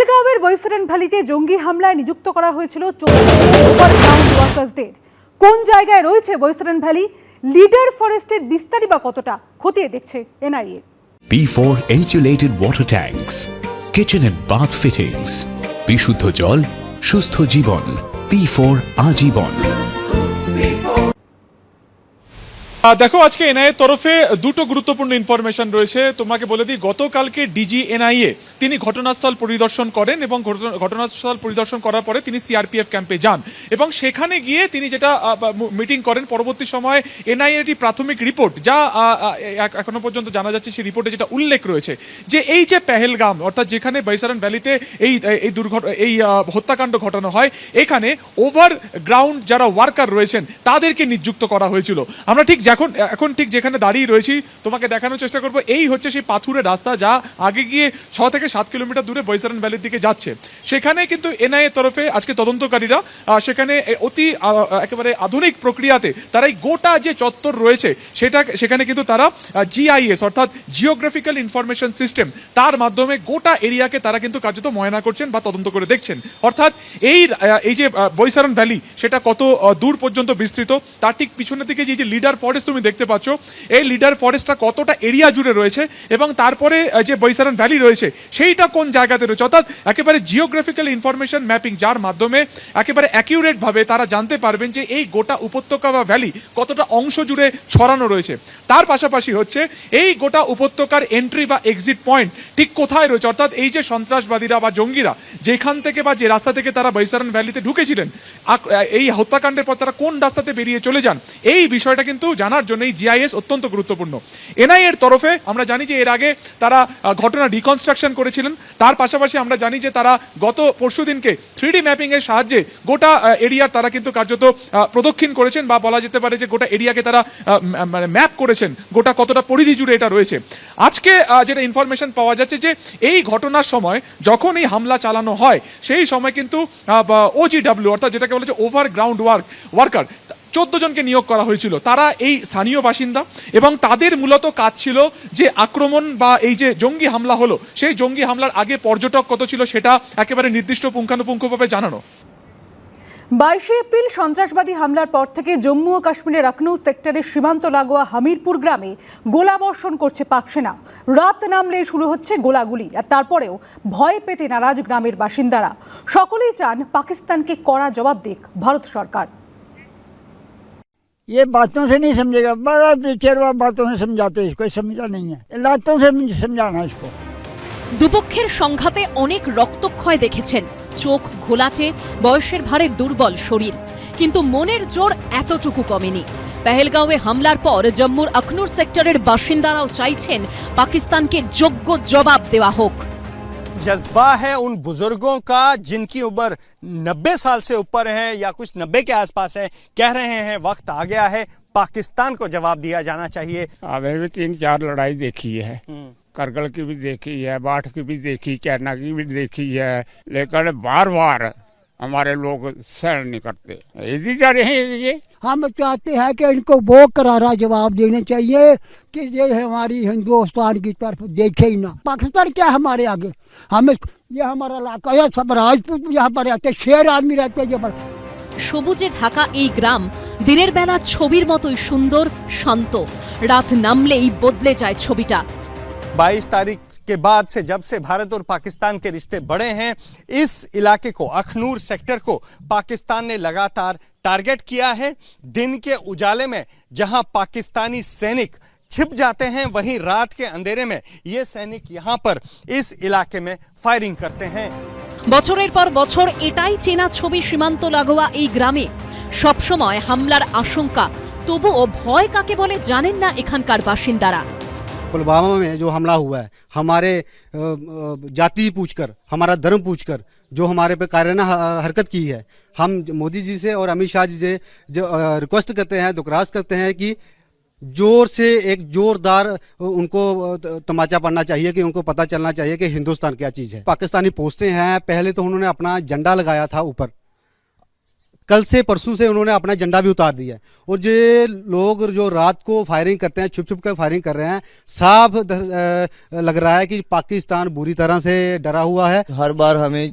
পেহেলগাঁওয়ের বৈসরেন ভ্যালিতে জঙ্গি হামলায় নিযুক্ত করা হয়েছিল 14 ওভারগ্রাউন্ড ওয়ার্কার্সদের। কোন জায়গায় রয়েছে বৈসরেন ভ্যালি, লিডার ফরেস্টের বিস্তারই বা কতটা, খতিয়ে দেখছে NIA. P4 insulated water tanks, kitchen and bath fittings, বিশুদ্ধ জল, সুস্থ জীবন, P4 আজীবন। দেখো, আজকে এনআইএ তরফে দুটো গুরুত্বপূর্ণ ইনফরমেশন রয়েছে। তোমাকে বলে দিই, গতকালকে ডিজি এনআইএ তিনি ঘটনাস্থল পরিদর্শন করেন এবং ঘটনাস্থল পরিদর্শন করার পরে তিনি সিআরপিএফ ক্যাম্পে যান এবং সেখানে গিয়ে তিনি যেটা মিটিং করেন, পরবর্তী সময়ে এনআইএটি প্রাথমিক রিপোর্ট যা এখনো পর্যন্ত জানা যাচ্ছে, সেই রিপোর্টে যেটা উল্লেখ রয়েছে যে এই যে পেহেলগাম অর্থাৎ যেখানে বৈসরেন ভ্যালিতে এই হত্যাকাণ্ড ঘটানো হয়, এখানে ওভারগ্রাউন্ড যারা ওয়ার্কার রয়েছেন তাদেরকে নিযুক্ত করা হয়েছিল। আমরা ঠিক এখন ঠিক যেখানে দাঁড়িয়ে রয়েছি তোমাকে দেখানোর চেষ্টা করব, এই হচ্ছে সেই পাথুরের রাস্তা যা আগে গিয়ে 6 থেকে 7 কিলোমিটার দূরে বৈসরেন ভ্যালির দিকে যাচ্ছে। সেখানে কিন্তু এনআইএ তরফে আজকে তদন্তকারীরা সেখানে একেবারে আধুনিক প্রক্রিয়াতে তারা এই গোটা যে চত্বর রয়েছে সেখানে কিন্তু তারা জিআইএস অর্থাৎ জিওগ্রাফিক্যাল ইনফরমেশন সিস্টেম তার মাধ্যমে গোটা এরিয়াকে তারা কিন্তু কার্যত ময়না করছেন বা তদন্ত করে দেখছেন। অর্থাৎ এই যে বৈসরেন ভ্যালি সেটা কত দূর পর্যন্ত বিস্তৃত, তার ঠিক পিছনের দিকে যে লিডার ফরেস্ট তুমি দেখতে পাচ্ছ, এই লিডার ফরেস্টটা কতটা এরিয়া জুড়ে রয়েছে এবং তারপরে যে বৈসরেন ভ্যালি রয়েছে সেইটা কোন জায়গাতে রয়েছে, অর্থাৎ একেবারে জিওগ্রাফিক্যাল ইনফরমেশন ম্যাপিং যার মাধ্যমে একেবারে অ্যাকিউরেট ভাবে তারা জানতে পারবেন যে এই গোটা উপত্যকা বা ভ্যালি কতটা অংশ জুড়ে ছড়ানো রয়েছে। তার পাশাপাশি হচ্ছে এই গোটা উপত্যকার এন্ট্রি বা এক্সিট পয়েন্ট ঠিক কোথায় রয়েছে, অর্থাৎ এই যে সন্ত্রাসবাদীরা বা জঙ্গিরা যেখান থেকে বা যে রাস্তা থেকে তারা বৈসরেন ভ্যালিতে ঢুকেছিলেন, এই হত্যাকাণ্ডের পর তারা কোন রাস্তাতে বেরিয়ে চলে যান, এই বিষয়টা কিন্তু জানার জন্য এই জিআইএস অত্যন্ত গুরুত্বপূর্ণ। এনআইএর তরফে আমরা জানি যে এর আগে তারা ঘটনা রিকনস্ট্রাকশন করেছিলেন, তার পাশাপাশি আমরা জানি যে তারা গত পরশুদিনকে 3D ম্যাপিং এর সাহায্যে গোটা এরিয়ার তারা কিন্তু কার্যত প্রদক্ষিণ করেছেন বা বলা যেতে পারে যে গোটা এরিয়াকে তারা মানে ম্যাপ করেছেন, গোটা কতটা পরিধি জুড়ে এটা রয়েছে। আজকে যেটা ইনফরমেশন পাওয়া যাচ্ছে যে এই ঘটনার সময় যখন এই হামলা চালানো হয় সেই সময় কিন্তু ওজিডব্লিউ অর্থাৎ যেটাকে বলা হচ্ছে ওভারগ্রাউন্ড ওয়ার্কার 14 জনকে নিয়োগ করা হয়েছিল। তারা এই স্থানীয় বাসিন্দা এবং তাদের মূলত কাজ ছিল যে আক্রমণ বা এই যে জঙ্গি হামলা হলো সেই জঙ্গি হামলার আগে পর্যটক কত ছিল সেটা একেবারে নির্দিষ্ট পুঙ্খানুপুঙ্খভাবে জানানো। 22 এপ্রিল সন্ত্রাসবাদী হামলার পর থেকে জম্মু ও কাশ্মীরের লখনৌ সেক্টরের সীমান্ত লাগোয়া হামিরপুর গ্রামে গোলাবর্ষণ করছে পাক সেনা। রাত নামলে শুরু হচ্ছে গোলাগুলি, আর তারপরেও ভয় পেতে নারাজ গ্রামের বাসিন্দারা। সকলেই চান পাকিস্তানকে কড়া জবাব দিক ভারত সরকার। ये बातों से नहीं समझेगा, बड़ा बेचैरवा बातों से समझाते, इसको समझा नहीं है, लातों से समझाना इसको। দুপক্ষের সংঘাতে অনেক রক্তক্ষয় দেখেছেন, চোখ ঘোলাটে, বয়সের ভারে দুর্বল শরীর, কিন্তু মনের জোর এতটুকু কমেনি। পেহেলগাঁওয়ে হামলার পর জম্মুর আখনুর সেক্টরের বাসিন্দারাও চাইছেন পাকিস্তানকে যোগ্য জবাব দেওয়া হোক। जज्बा है उन बुजुर्गों का जिनकी उम्र 90 साल से ऊपर है या कुछ 90 के आसपास है, कह रहे हैं वक्त आ गया है, पाकिस्तान को जवाब दिया जाना चाहिए। अभी भी 3-4 लड़ाई देखी है, करगिल की भी देखी है, बाढ़ की भी देखी, चाइना की भी देखी है, लेकिन बार बार हमारे लोग सहन नहीं करते। इसी जा रहे हैं ये। हम चाहते हैं कि इनको वो करारा जवाब देने चाहिए कि ये हमारी हिंदुस्तान की तरफ देखे ही ना। पाकिस्तान क्या हमारे आगे, हमें ये हमारा इलाका है, सब राजपूत यहाँ पर रहते, शेर आदमी रहते हैं। সবুজে ঢাকা এই গ্রাম দিনের বেলা ছবির মতোই সুন্দর শান্ত, রাত নামলেই বদলে যায় ছবিটা। 22 तारीख के बाद से जब से भारत और पाकिस्तान के रिश्ते बढ़े हैं, इस इलाके को, अखनूर सेक्टर को पाकिस्तान ने लगातार टारगेट किया है। दिन के उजाले में जहां पाकिस्तानी सैनिक छिप जाते हैं, वहीं रात के अंधेरे में ये सैनिक यहां पर इस इलाके में फायरिंग करते हैं। বছরের পর বছর এটাই চেনা ছবি সীমান্ত লাগোয়া এই গ্রামে। সবসময় হামলার আশঙ্কা, তবুও ভয় কাকে বলে জানেন না এখানকার বাসিন্দারা। पुलवामा में जो हमला हुआ है, हमारे जाति पूछकर, हमारा धर्म पूछकर जो हमारे पे कायराना हरकत की है, हम मोदी जी से और अमित शाह जी से जो रिक्वेस्ट करते हैं, दुकराज करते हैं कि जोर से एक जोरदार उनको तमाचा पड़ना चाहिए, कि उनको पता चलना चाहिए कि हिंदुस्तान क्या चीज़ है। पाकिस्तानी पोस्टें हैं, पहले तो उन्होंने अपना झंडा लगाया था ऊपर, कल से परसों से उन्होंने अपना झंडा भी उतार दिया है। और जो लोग जो रात को फायरिंग करते हैं, छुप छुप कर फायरिंग कर रहे हैं, साफ लग रहा है कि पाकिस्तान बुरी तरह से डरा हुआ है। हर बार हमें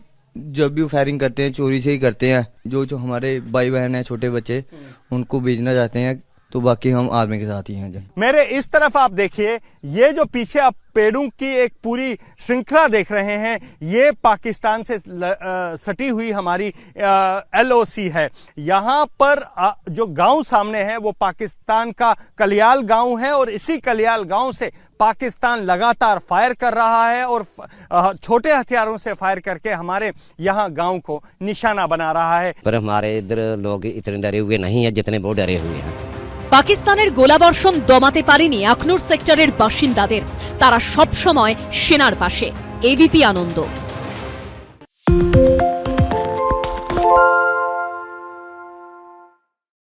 जब भी फायरिंग करते हैं चोरी से ही करते हैं। जो हमारे भाई बहन हैं, छोटे बच्चे, उनको भेजना चाहते हैं, तो बाकी हम आर्मी के साथ ही हैं। मेरे इस तरफ आप देखिए, ये जो पीछे आप पेड़ों की एक पूरी श्रृंखला देख रहे हैं, ये पाकिस्तान से सटी हुई हमारी LOC है। यहाँ पर जो गांव सामने है वो पाकिस्तान का कलियाल गांव है और इसी कलियाल गांव से पाकिस्तान लगातार फायर कर रहा है और छोटे हथियारों से फायर करके हमारे यहाँ गांव को निशाना बना रहा है। पर हमारे इधर लोग इतने डरे हुए नहीं है जितने वो डरे हुए हैं। পাকিস্তানের গোলাবর্ষণ দমাতে পারেনি আখনুর সেক্টরের বাসিন্দাদের। তারা সব সময় সেনার পাশে। এবিপি আনন্দ।